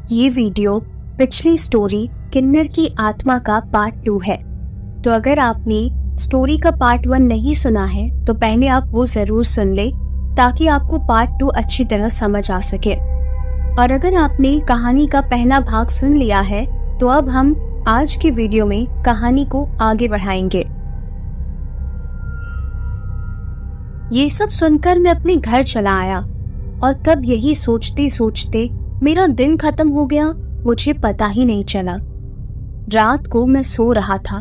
ये वीडियो पिछली स्टोरी किन्नर की आत्मा का पार्ट 2 है। तो अगर आपने स्टोरी का पार्ट 1 नहीं सुना है तो पहले आप वो जरूर सुन ले ताकि आपको पार्ट 2 अच्छी तरह समझ आ सके। और अगर आपने कहानी का पहला भाग सुन लिया है तो अब हम आज के वीडियो में कहानी को आगे बढ़ाएंगे। ये सब सुनकर मैं अपने घर चला आया और कब यही सोचते सोचते मेरा दिन खत्म हो गया मुझे पता ही नहीं चला। रात को मैं सो रहा था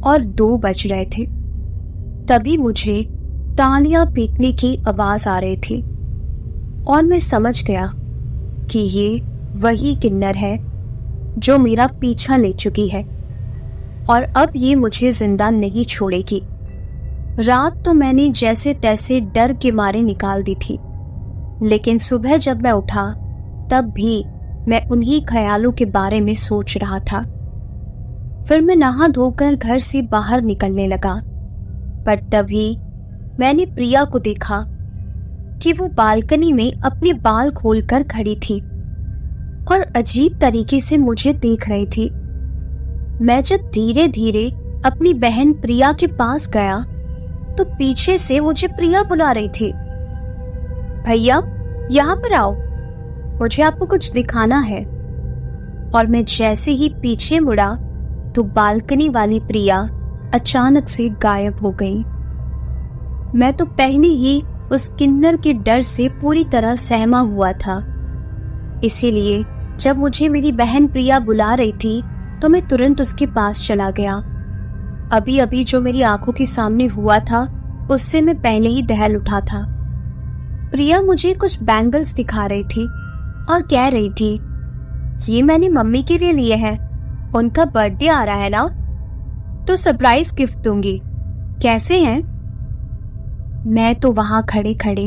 और 2 बज रहे थे। तभी मुझे तालियां पीटने की आवाज आ रही थी और मैं समझ गया कि ये वही किन्नर है जो मेरा पीछा ले चुकी है और अब ये मुझे जिंदा नहीं छोड़ेगी। रात तो मैंने जैसे तैसे डर के मारे निकाल दी थी, लेकिन सुबह जब मैं उठा तब भी मैं उन्हीं ख्यालों के बारे में सोच रहा था। फिर मैं नहा धोकर घर से बाहर निकलने लगा, पर तभी मैंने प्रिया को देखा कि वो बालकनी में अपने बाल खोलकर खड़ी थी और अजीब तरीके से मुझे देख रही थी। मैं जब धीरे धीरे अपनी बहन प्रिया के पास गया तो पीछे से मुझे प्रिया बुला रही थी। भैया, यहाँ पर आओ, मुझे आपको कुछ दिखाना है। और मैं जैसे ही पीछे मुड़ा तो बालकनी वाली प्रिया अचानक से गायब हो गई। मैं तो पहले ही उस किन्नर के डर से पूरी तरह सहमा हुआ था, इसीलिए जब मुझे मेरी बहन प्रिया बुला रही थी तो मैं तुरंत उसके पास चला गया। अभी अभी जो मेरी आंखों के सामने हुआ था उससे मैं पहले ही दहल उठा था। प्रिया मुझे कुछ बैंगल्स दिखा रही थी और कह रही थी, ये मैंने मम्मी के लिए लिए हैं, उनका बर्थडे आ रहा है ना, तो सरप्राइज गिफ्ट दूंगी, कैसे हैं? मैं तो वहां खड़े खड़े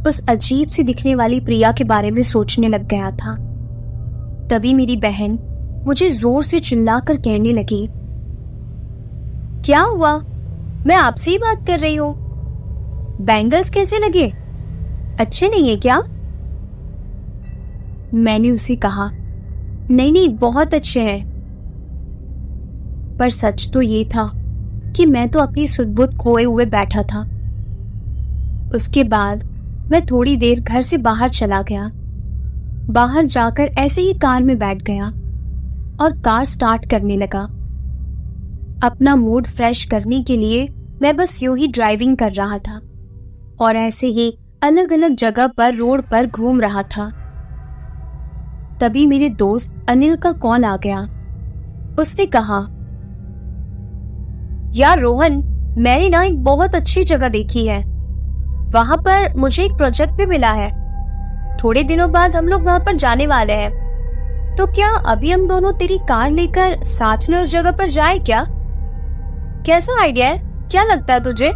उस अजीब सी दिखने वाली प्रिया के बारे में सोचने लग गया था। तभी मेरी बहन मुझे जोर से चिल्लाकर कहने लगी, क्या हुआ? मैं आपसे ही बात कर रही हूँ। बैंगल्स कैसे लगे? अच्छे नहीं है क्या? मैंने उसे कहा, नहीं नहीं, बहुत अच्छे हैं। पर सच तो ये था कि मैं तो अपनी सुध-बुध खोए हुए बैठा था। उसके बाद मैं थोड़ी देर घर से बाहर चला गया। बाहर जाकर ऐसे ही कार में बैठ गया और कार स्टार्ट करने लगा। अपना मूड फ्रेश करने के लिए मैं बस यूं ही ड्राइविंग कर रहा था और ऐसे ही अलग अलग जगह पर रोड पर घूम रहा था। तभी मेरे दोस्त अनिल का कॉल आ गया। उसने कहा, यार रोहन, मैंने ना एक बहुत अच्छी जगह देखी है, वहां पर मुझे एक प्रोजेक्ट भी मिला है। थोड़े दिनों बाद हम लोग वहां पर जाने वाले हैं, तो क्या अभी हम दोनों तेरी कार लेकर साथ में उस जगह पर जाए क्या? कैसा आइडिया है, क्या लगता है तुझे?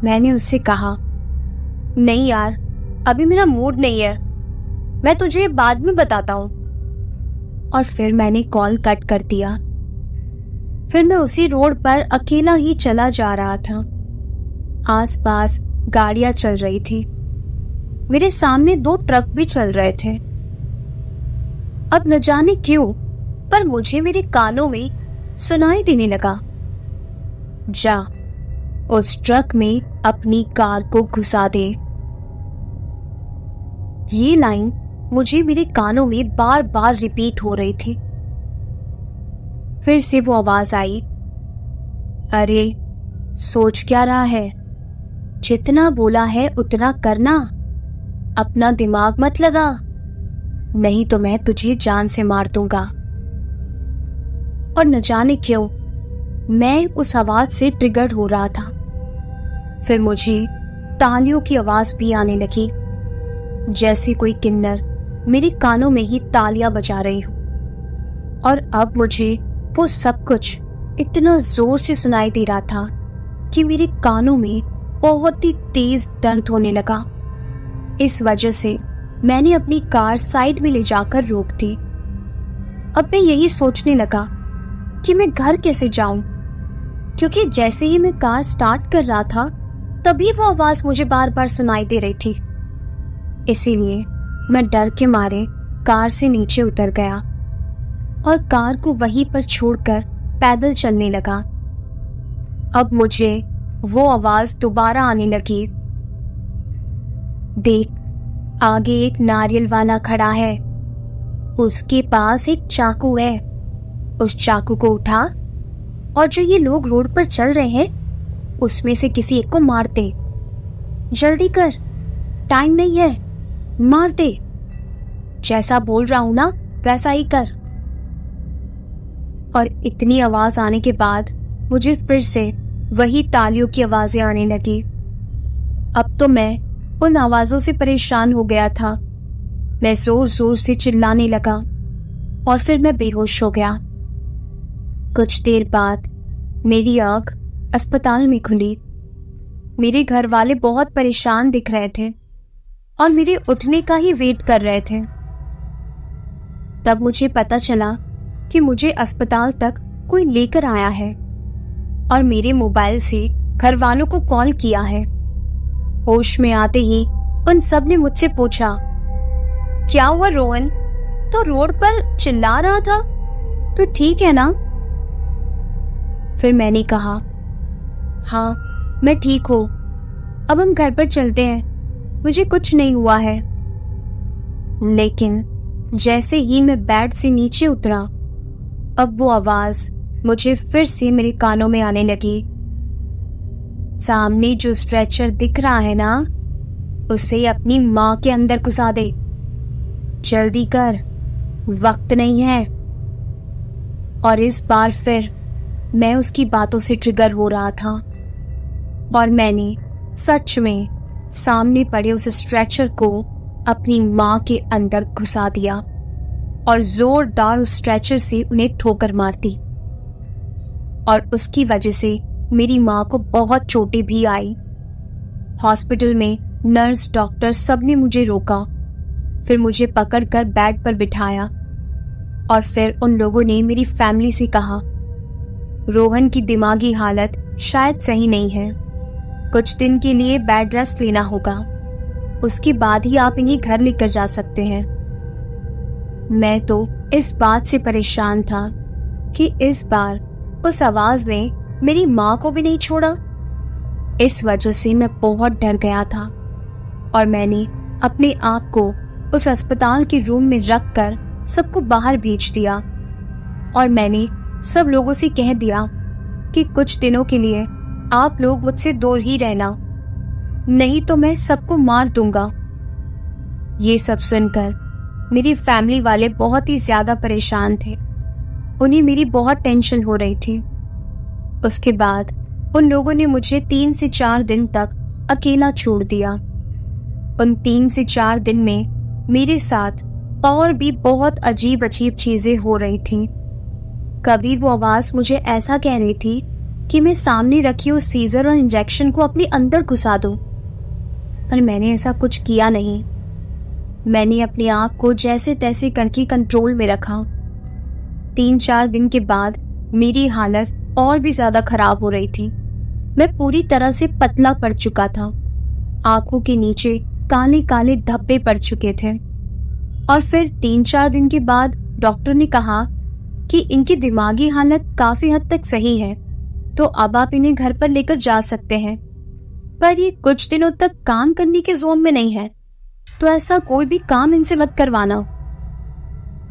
मैंने उससे कहा, नहीं यार, अभी मेरा मूड नहीं है, मैं तुझे बाद में बताता हूँ। और फिर मैंने कॉल कट कर दिया। फिर मैं उसी रोड पर अकेला ही चला जा रहा था। आसपास गाड़ियां चल रही थी, मेरे सामने 2 ट्रक भी चल रहे थे। अब न जाने क्यों पर मुझे मेरे कानों में सुनाई देने लगा, जा उस ट्रक में अपनी कार को घुसा दे। ये लाइन मुझे मेरे कानों में बार बार रिपीट हो रही थी। फिर से वो आवाज आई, अरे सोच क्या रहा है, जितना बोला है उतना करना, अपना दिमाग मत लगा, नहीं तो मैं तुझे जान से मार दूंगा। और न जाने क्यों मैं उस आवाज से ट्रिगर हो रहा था। फिर मुझे तालियों की आवाज भी आने लगी, जैसे कोई किन्नर मेरे कानों में ही तालियां बजा रही हो। और अब मुझे वो सब कुछ इतना जोर से सुनाई दे रहा था कि मेरे कानों में बहुत ही तेज दर्द होने लगा। इस वजह से मैंने अपनी कार साइड में ले जाकर रोक दी। अब मैं यही सोचने लगा कि मैं घर कैसे जाऊं, क्योंकि जैसे ही मैं कार स्टार्ट कर रहा था तभी वो आवाज मुझे बार बार सुनाई दे रही थी। इसीलिए मैं डर के मारे कार से नीचे उतर गया और कार को वहीं पर छोड़कर पैदल चलने लगा। अब मुझे वो आवाज दोबारा आने लगी, देख, आगे एक नारियल वाला खड़ा है, उसके पास एक चाकू है, उस चाकू को उठा और जो ये लोग रोड पर चल रहे हैं उसमें से किसी एक को मार दे। जल्दी कर, टाइम नहीं है, मार दे। जैसा बोल रहा हूं ना वैसा ही कर। और इतनी आवाज आने के बाद मुझे फिर से वही तालियों की आवाजें आने लगी। अब तो मैं उन आवाजों से परेशान हो गया था। मैं जोर जोर से चिल्लाने लगा और फिर मैं बेहोश हो गया। कुछ देर बाद मेरी आंख अस्पताल में खुली। मेरे घर वाले बहुत परेशान दिख रहे थे और मेरे उठने का ही वेट कर रहे थे। तब मुझे पता चला कि मुझे अस्पताल तक कोई लेकर आया है और मेरे मोबाइल से घर वालों को कॉल किया है। होश में आते ही उन सब ने मुझसे पूछा, क्या हुआ रोहन, तो रोड पर चिल्ला रहा था, तो ठीक है ना? फिर मैंने कहा, हाँ मैं ठीक हूं, अब हम घर पर चलते हैं, मुझे कुछ नहीं हुआ है। लेकिन जैसे ही मैं बेड से नीचे उतरा, अब वो आवाज मुझे फिर से मेरे कानों में आने लगी, सामने जो स्ट्रेचर दिख रहा है ना, उसे अपनी मां के अंदर घुसा दे, जल्दी कर, वक्त नहीं है। और इस बार फिर मैं उसकी बातों से ट्रिगर हो रहा था और मैंने सच में सामने पड़े उस स्ट्रेचर को अपनी मां के अंदर घुसा दिया और जोरदार उस स्ट्रेचर से उन्हें ठोकर मार दी। और उसकी वजह से मेरी मां को बहुत चोटें भी आई। हॉस्पिटल में नर्स, डॉक्टर सबने मुझे रोका, फिर मुझे पकड़कर बेड पर बिठाया और फिर उन लोगों ने मेरी फैमिली से कहा, रोहन की दिमागी हालत शायद सही नहीं है, कुछ दिन के लिए बेड रेस्ट लेना होगा, उसके बाद ही आप इन्हें घर लेकर जा सकते हैं। मैं तो इस बात से परेशान था कि इस बार उस आवाज ने मेरी मां को भी नहीं छोड़ा। इस वजह से मैं बहुत डर गया था और मैंने अपने आप को उस अस्पताल के रूम में रखकर सबको बाहर भेज दिया और मैंने सब लोगों से कह दिया कि कुछ दिनों के लिए आप लोग मुझसे दूर ही रहना, नहीं तो मैं सबको मार दूंगा। ये सब सुनकर मेरी फैमिली वाले बहुत ही ज्यादा परेशान थे, उन्हें मेरी बहुत टेंशन हो रही थी। उसके बाद उन लोगों ने मुझे 3 से 4 दिन तक अकेला छोड़ दिया। उन 3 से 4 दिन में मेरे साथ और भी बहुत अजीब अजीब चीजें हो रही थीं। कभी वो आवाज मुझे ऐसा कह रही थी कि मैं सामने रखी उस सीजर और इंजेक्शन को अपने अंदर घुसा दूं, पर मैंने ऐसा कुछ किया नहीं। मैंने अपने आप को जैसे तैसे करके कंट्रोल में रखा। 3-4 दिन के बाद मेरी हालत और भी ज्यादा खराब हो रही थी। मैं पूरी तरह से पतला पड़ चुका था, आंखों के नीचे काले काले धब्बे पड़ चुके थे। और फिर 3-4 दिन के बाद डॉक्टर ने कहा कि इनकी दिमागी हालत काफी हद तक सही है, तो अब आप इन्हें घर पर लेकर जा सकते हैं, पर ये कुछ दिनों तक काम करने के जोन में नहीं है, तो ऐसा कोई भी काम इनसे मत करवाना।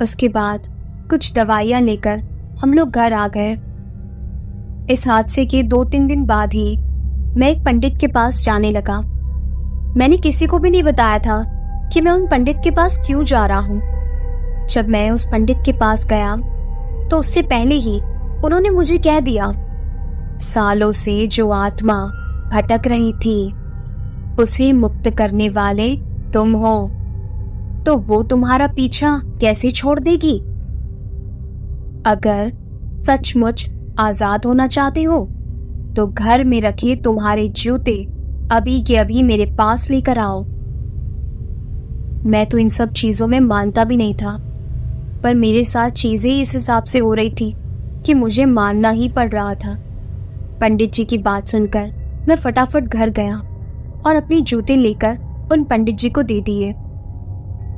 उसके बाद कुछ दवाइयां लेकर हम लोग घर आ गए। इस हादसे के 2-3 दिन बाद ही मैं एक पंडित के पास जाने लगा। मैंने किसी को भी नहीं बताया था कि मैं उन पंडित के पास क्यों जा रहा हूँ। जब मैं उस पंडित के पास गया तो उससे पहले ही उन्होंने मुझे कह दिया, सालों से जो आत्मा भटक रही थी उसे मुक्त करने वाले तुम हो, तो वो तुम्हारा पीछा कैसे छोड़ देगी? अगर सचमुच आजाद होना चाहते हो तो घर में रखे तुम्हारे जूते अभी के अभी मेरे पास लेकर आओ। मैं तो इन सब चीजों में मानता भी नहीं था, पर मेरे साथ चीजें इस हिसाब से हो रही थी कि मुझे मानना ही पड़ रहा था। पंडित जी की बात सुनकर मैं फटाफट घर गया और अपने जूते लेकर उन पंडित जी को दे दिए।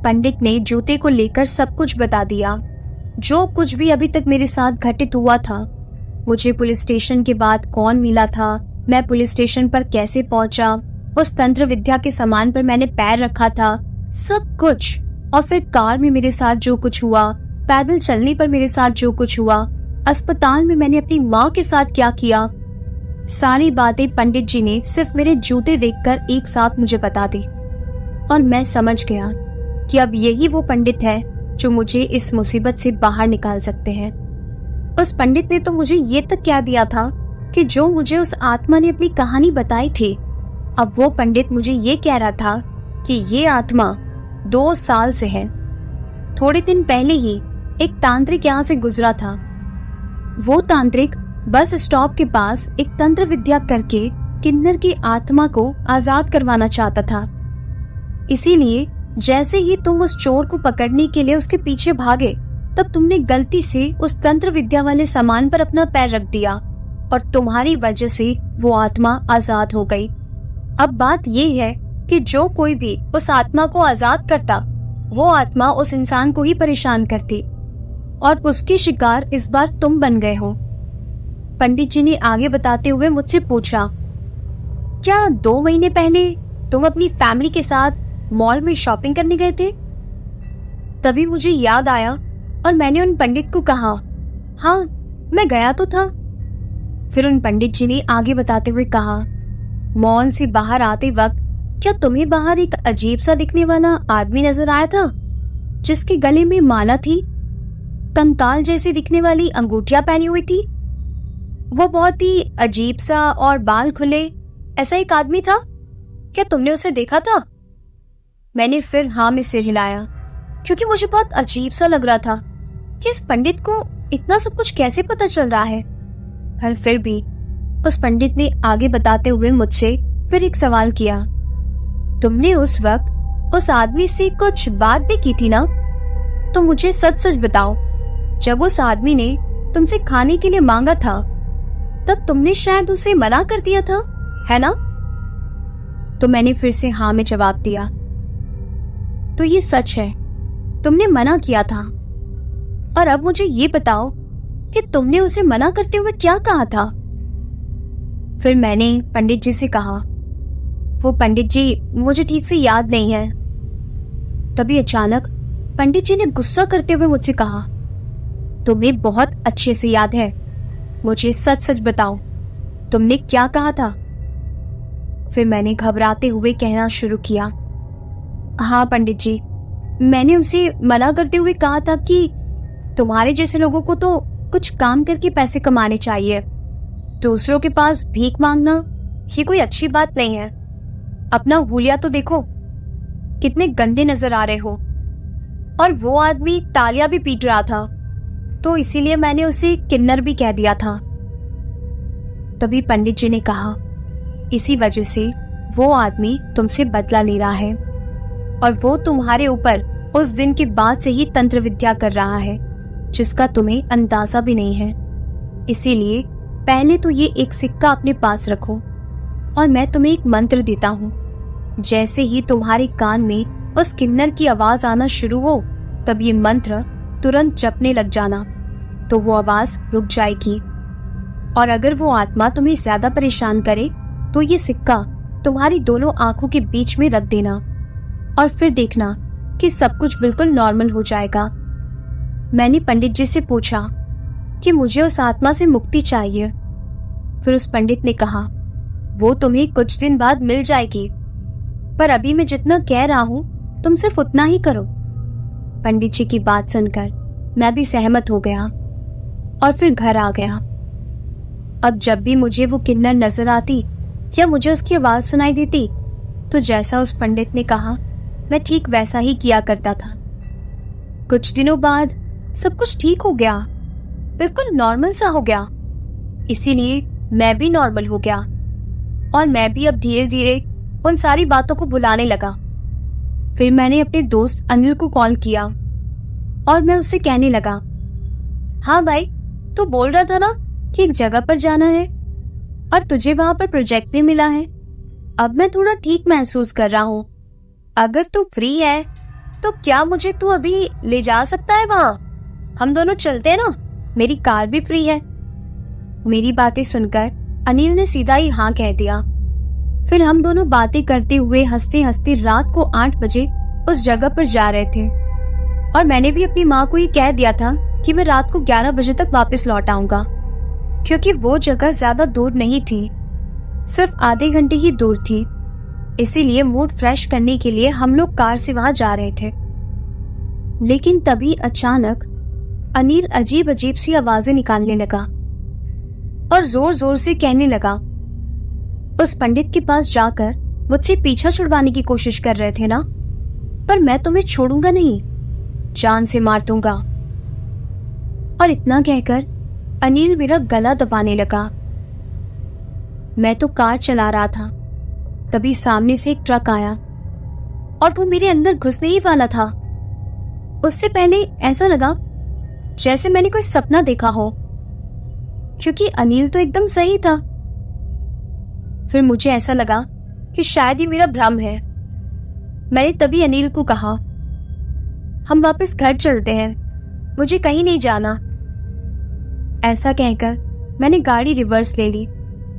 पंडित ने जूते को लेकर सब कुछ बता दिया, जो कुछ भी अभी तक मेरे साथ घटित हुआ था। मुझे पुलिस स्टेशन के बाद कौन मिला था, मैं पुलिस स्टेशन पर कैसे पहुंचा, उस तंत्र विद्या के सामान पर मैंने पैर रखा था, सब कुछ। और फिर कार में मेरे साथ जो कुछ हुआ, पैदल चलने पर मेरे साथ जो कुछ हुआ, अस्पताल में मैंने अपनी माँ के साथ क्या किया, सारी बातें पंडित जी ने सिर्फ मेरे जूते देखकर एक साथ मुझे बता दी। और मैं समझ गया कि अब यही वो पंडित है जो मुझे इस मुसीबत से बाहर निकाल सकते हैं। उस पंडित ने तो मुझे ये तक कह दिया था कि जो मुझे उस आत्मा ने अपनी कहानी बताई थी, अब वो पंडित मुझे ये कह रहा था कि ये आत्मा 2 साल से है। थोड़े दिन पहले ही एक तांत्रिक यहाँ से गुजरा था। वो तांत्रिक बस स्टॉप के पास एक तंत्र विद्या करके किन्नर की आत्मा को आजाद करवाना चाहता था। इसीलिए जैसे ही तुम उस चोर को पकड़ने के लिए उसके पीछे भागे, तब तुमने गलती से उस तंत्र विद्या वाले सामान पर अपना पैर रख दिया और तुम्हारी वजह से वो आत्मा आजाद हो गई। अब बात ये है कि जो कोई भी उस आत्मा को आजाद करता, वो आत्मा उस इंसान को ही परेशान करती, और उसके शिकार इस बार तुम बन गए हो। पंडित जी ने आगे बताते हुए मुझसे पूछा, क्या 2 महीने पहले तुम अपनी फैमिली के साथ मॉल में शॉपिंग करने गए थे? तभी मुझे याद आया और मैंने उन पंडित को कहा, हाँ मैं गया तो था। फिर उन पंडित जी ने आगे बताते हुए कहा, मॉल से बाहर आते वक्त क्या तुम्हें बाहर एक अजीब सा दिखने वाला आदमी नजर आया था, जिसके गले में माला थी, कंकाल जैसी दिखने वाली अंगूठियां पहनी हुई थी? वो बहुत ही अजीब सा और बाल खुले, ऐसा एक आदमी था, क्या तुमने उसे देखा था? मैंने फिर हाँ में सिर हिलाया, क्योंकि मुझे बहुत अजीब सा लग रहा था कि इस पंडित को इतना सब कुछ कैसे पता चल रहा है। पर फिर भी उस पंडित ने आगे बताते हुए मुझसे फिर एक सवाल किया, तुमने उस वक्त उस आदमी से कुछ बात भी की थी ना? तो मुझे सच सच बताओ, जब उस आदमी ने तुमसे खाने के लिए मांगा था, तब तुमने शायद उसे मना कर दिया था, है ना? तो मैंने फिर से हाँ में जवाब दिया। तो ये सच है, तुमने मना किया था। और अब मुझे ये बताओ कि तुमने उसे मना करते हुए क्या कहा था? फिर मैंने पंडित जी से कहा, वो पंडित जी मुझे ठीक से याद नहीं है। तभी अचानक पंडित जी ने गुस्सा करते हुए मुझसे कहा, तुम्हें बहुत अच्छे से याद है, मुझे सच सच बताओ, तुमने क्या कहा था? फिर मैंने घबराते हुए कहना शुरू किया, हाँ पंडित जी, मैंने उसे मना करते हुए कहा था कि तुम्हारे जैसे लोगों को तो कुछ काम करके पैसे कमाने चाहिए, दूसरों के पास भीख मांगना ये कोई अच्छी बात नहीं है। अपना हुलिया तो देखो, कितने गंदे नजर आ रहे हो। और वो आदमी तालियां भी पीट रहा था, तो इसीलिए मैंने उसे किन्नर भी कह दिया था। तभी पंडित जी ने कहा, इसी वजह से वो आदमी तुमसे बदला ले रहा है, और वो तुम्हारे ऊपर उस दिन के बाद से ही तंत्र विद्या कर रहा है, जिसका तुम्हें अंदाजा भी नहीं है। इसीलिए पहले तो ये एक सिक्का अपने पास रखो, और मैं तुम्हें एक मंत्र देता हूँ। जैसे ही तुम्हारे कान में उस किन्नर की आवाज आना शुरू हो, तब ये मंत्र तुरंत जपने लग जाना, तो वो आवाज रुक जाएगी। और अगर वो आत्मा तुम्हें ज्यादा परेशान करे, तो ये सिक्का तुम्हारी दोनों आंखों के बीच में रख देना, और फिर देखना कि सब कुछ बिल्कुल नॉर्मल हो जाएगा। मैंने पंडित जी से पूछा कि मुझे उस आत्मा से मुक्ति चाहिए। फिर उस पंडित ने कहा, वो तुम्हें कुछ दिन बाद मिल जाएगी, पर अभी मैं जितना कह रहा हूँ तुम सिर्फ उतना ही करो। पंडित जी की बात सुनकर मैं भी सहमत हो गया और फिर घर आ गया। अब जब भी मुझे वो किन्नर नजर आती या मुझे उसकी आवाज सुनाई देती, तो जैसा उस पंडित ने कहा, मैं ठीक वैसा ही किया करता था। कुछ दिनों बाद सब कुछ ठीक हो गया, बिल्कुल नॉर्मल सा हो गया। इसीलिए मैं भी नॉर्मल हो गया, और मैं भी अब धीरे धीरे उन सारी बातों को भुलाने लगा। फिर मैंने अपने दोस्त अनिल को कॉल किया और मैं उससे कहने लगा, हाँ भाई, तू बोल रहा था ना कि एक जगह पर जाना है और तुझे वहां पर प्रोजेक्ट भी मिला है। अब मैं थोड़ा ठीक महसूस कर रहा हूँ। अगर तू फ्री है तो क्या मुझे तू अभी ले जा सकता है वहां? हम दोनों चलते हैं ना, मेरी कार भी फ्री है। मेरी बातें सुनकर अनिल ने सीधा ही हाँ कह दिया। फिर हम दोनों बातें करते हुए हंसते हंसते रात को 8 बजे उस जगह पर जा रहे थे। और मैंने भी अपनी माँ को ये कह दिया था कि मैं रात को 11 बजे तक वापस लौट आऊंगा, क्योंकि वो जगह ज्यादा दूर नहीं थी, सिर्फ आधे घंटे ही दूर थी। इसीलिए मूड फ्रेश करने के लिए हम लोग कार से वहां जा रहे थे। लेकिन तभी अचानक अनिल अजीब अजीब सी आवाजें निकालने लगा और जोर जोर से कहने लगा, उस पंडित के पास जाकर मुझसे पीछा छुड़वाने की कोशिश कर रहे थे ना, पर मैं तुम्हें छोड़ूंगा नहीं, जान से मार दूंगा। और इतना कहकर अनिल मेरा गला दबाने लगा। मैं तो कार चला रहा था, तभी सामने से एक ट्रक आया और वो मेरे अंदर घुसने ही वाला था। उससे पहले ऐसा लगा जैसे मैंने कोई सपना देखा हो, क्योंकि अनिल तो एकदम सही था। फिर मुझे ऐसा लगा कि शायद ये मेरा भ्रम है। मैंने तभी अनिल को कहा, हम वापस घर चलते हैं, मुझे कहीं नहीं जाना। ऐसा कहकर मैंने गाड़ी रिवर्स ले ली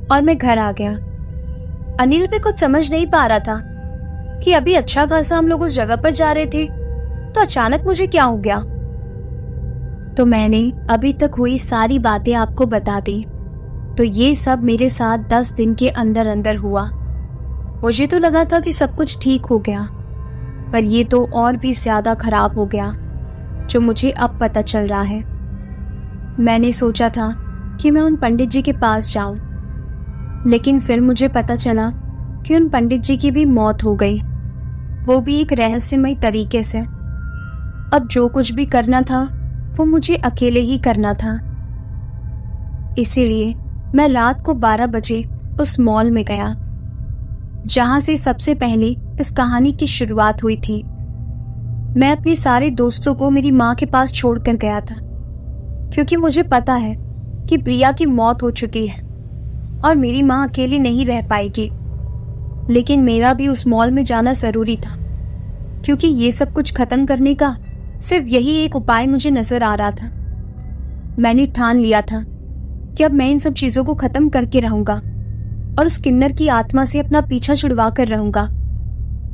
और मैं घर आ गया। अनिल भी कुछ समझ नहीं पा रहा था कि अभी अच्छा खासा हम लोग उस जगह पर जा रहे थे, तो अचानक मुझे क्या हो गया। तो मैंने अभी तक हुई सारी बातें आपको बता दी। तो ये सब मेरे साथ 10 दिन के अंदर अंदर हुआ। मुझे तो लगा था कि सब कुछ ठीक हो गया, पर ये तो और भी ज्यादा खराब हो गया, जो मुझे अब पता चल रहा है। मैंने सोचा था कि मैं उन पंडित जी के पास जाऊं, लेकिन फिर मुझे पता चला कि उन पंडित जी की भी मौत हो गई, वो भी एक रहस्यमय तरीके से। अब जो कुछ भी करना था वो मुझे अकेले ही करना था। इसीलिए मैं रात को 12 बजे उस मॉल में गया, जहां से सबसे पहले इस कहानी की शुरुआत हुई थी। मैं अपने सारे दोस्तों को मेरी माँ के पास छोड़कर गया था, क्योंकि मुझे पता है कि प्रिया की मौत हो चुकी है और मेरी माँ अकेली नहीं रह पाएगी। लेकिन मेरा भी उस मॉल में जाना जरूरी था, क्योंकि ये सब कुछ खत्म करने का सिर्फ यही एक उपाय मुझे नजर आ रहा था। मैंने ठान लिया था कि अब मैं इन सब चीजों को खत्म करके रहूंगा और उस किन्नर की आत्मा से अपना पीछा छुड़वा कर रहूंगा,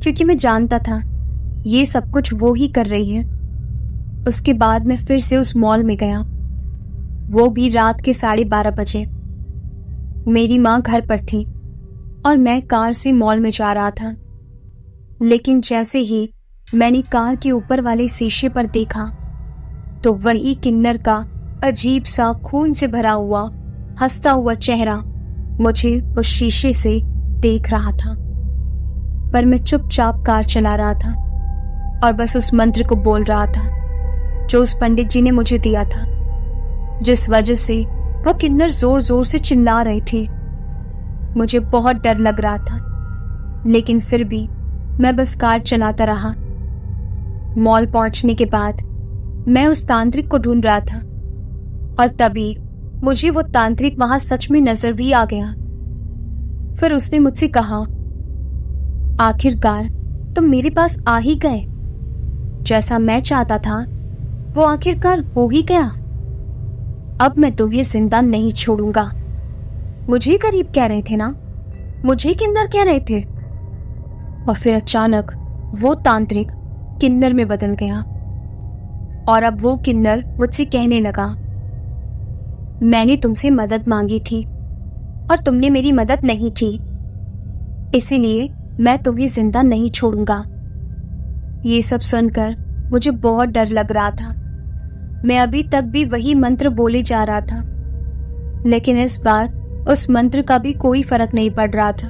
क्योंकि मैं जानता था ये सब कुछ वो ही कर रही है। उसके बाद मैं फिर से उस मॉल में गया, वो भी रात के 12:30 बजे। मेरी माँ घर पर थी और मैं कार से मॉल में जा रहा था। लेकिन जैसे ही मैंने कार के ऊपर वाले शीशे पर देखा, तो वही किन्नर का अजीब सा खून से भरा हुआ हंसता हुआ चेहरा मुझे उस शीशे से देख रहा था। पर मैं चुपचाप कार चला रहा था और बस उस मंत्र को बोल रहा था जो उस पंडित जी ने मुझे दिया था, जिस वजह से वो किन्नर जोर जोर से चिल्ला रहे थे। मुझे बहुत डर लग रहा था, लेकिन फिर भी मैं बस कार चलाता रहा। मॉल पहुंचने के बाद मैं उस तांत्रिक को ढूंढ रहा था और तभी मुझे वो तांत्रिक वहां सच में नजर भी आ गया। फिर उसने मुझसे कहा, आखिरकार तुम मेरे पास आ ही गए। जैसा मैं चाहता था वो आखिरकार हो ही गया। अब मैं तुम्हें जिंदा नहीं छोड़ूंगा। मुझे करीब कह रहे थे ना, मुझे किन्नर कह रहे थे। और फिर अचानक वो तांत्रिक किन्नर में बदल गया और अब वो किन्नर मुझसे कहने लगा, मैंने तुमसे मदद मांगी थी और तुमने मेरी मदद नहीं की, इसीलिए मैं तुम्हें जिंदा नहीं छोड़ूंगा। ये सब सुनकर मुझे बहुत डर लग रहा था। मैं अभी तक भी वही मंत्र बोले जा रहा था, लेकिन इस बार उस मंत्र का भी कोई फर्क नहीं पड़ रहा था।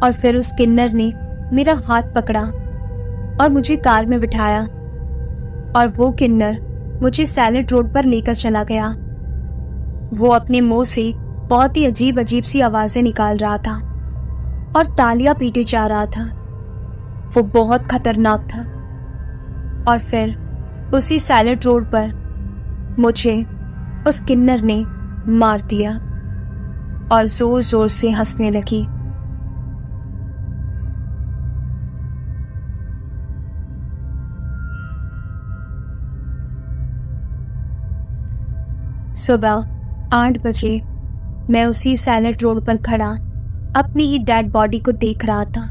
और फिर उस किन्नर ने मेरा हाथ पकड़ा और मुझे कार में बिठाया और वो किन्नर मुझे सैलेड रोड पर लेकर चला गया। वो अपने मुंह से बहुत ही अजीब अजीब सी आवाजें निकाल रहा था और तालियां पीटे जा रहा था। वो बहुत खतरनाक था। और फिर उसी सैलेड रोड पर मुझे उस किन्नर ने मार दिया और जोर जोर से हंसने लगी। सुबह 8 बजे मैं उसी सैलेड रोड पर खड़ा अपनी ही डेड बॉडी को देख रहा था।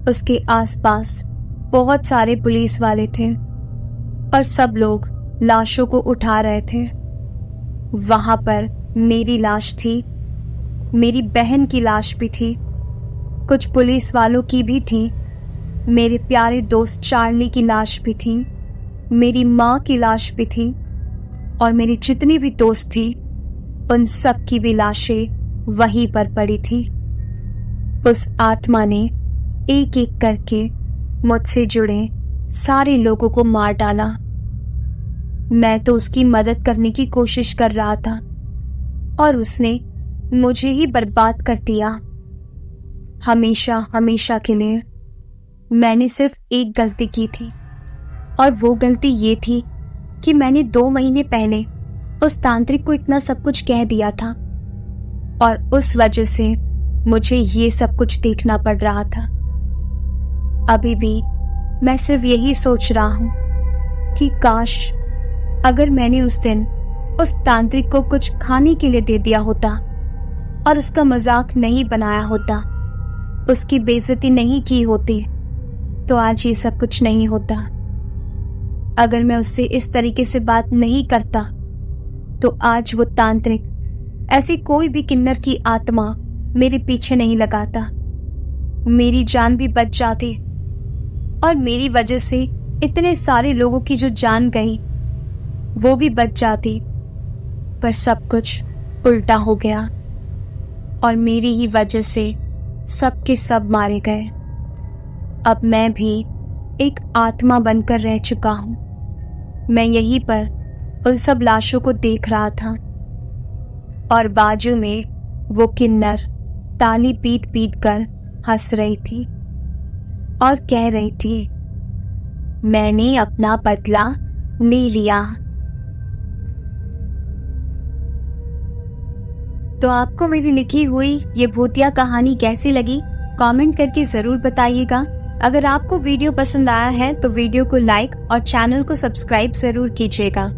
उसके आसपास बहुत सारे पुलिस वाले थे और सब लोग लाशों को उठा रहे थे। वहां पर मेरी लाश थी, मेरी बहन की लाश भी थी, कुछ पुलिस वालों की भी थी, मेरे प्यारे दोस्त चार्ली की लाश भी थी, मेरी माँ की लाश भी थी और मेरी जितनी भी दोस्त थी उन सब की भी लाशें वहीं पर पड़ी थी। उस आत्मा ने एक एक करके मुझसे जुड़े सारे लोगों को मार डाला। मैं तो उसकी मदद करने की कोशिश कर रहा था और उसने मुझे ही बर्बाद कर दिया। हमेशा हमेशा के लिए। मैंने सिर्फ एक गलती की थी और वो गलती ये थी कि मैंने 2 महीने पहले उस तांत्रिक को इतना सब कुछ कह दिया था और उस वजह से मुझे ये सब कुछ देखना पड़ रहा था। अभी भी मैं सिर्फ यही सोच रहा हूं कि काश अगर मैंने उस दिन उस तांत्रिक को कुछ खाने के लिए दे दिया होता और उसका मजाक नहीं बनाया होता, उसकी बेइज्जती नहीं की होती, तो आज ये सब कुछ नहीं होता। अगर मैं उससे इस तरीके से बात नहीं करता तो आज वो तांत्रिक ऐसी कोई भी किन्नर की आत्मा मेरे पीछे नहीं लगाता, मेरी जान भी बच जाती और मेरी वजह से इतने सारे लोगों की जो जान गई वो भी बच जाती। पर सब कुछ उल्टा हो गया और मेरी ही वजह से सब के सब मारे गए। अब मैं भी एक आत्मा बनकर रह चुका हूं। मैं यहीं पर उन सब लाशों को देख रहा था और बाजू में वो किन्नर ताली पीट पीट कर हंस रही थी और कह रही थी, मैंने अपना बदला ले लिया। तो आपको मेरी लिखी हुई ये भूतिया कहानी कैसी लगी कमेंट करके जरूर बताइएगा। अगर आपको वीडियो पसंद आया है तो वीडियो को लाइक और चैनल को सब्सक्राइब जरूर कीजिएगा।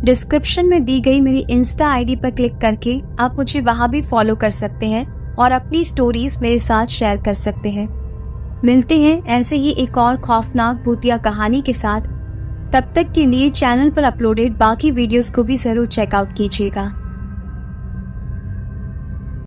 डिस्क्रिप्शन में दी गई मेरी इंस्टा आईडी पर क्लिक करके आप मुझे वहां भी फॉलो कर सकते हैं और अपनी स्टोरीज मेरे साथ शेयर कर सकते हैं। मिलते हैं ऐसे ही एक और खौफनाक भूतिया कहानी के साथ। तब तक के लिए चैनल पर अपलोडेड बाकी वीडियोस को भी जरूर चेकआउट कीजिएगा।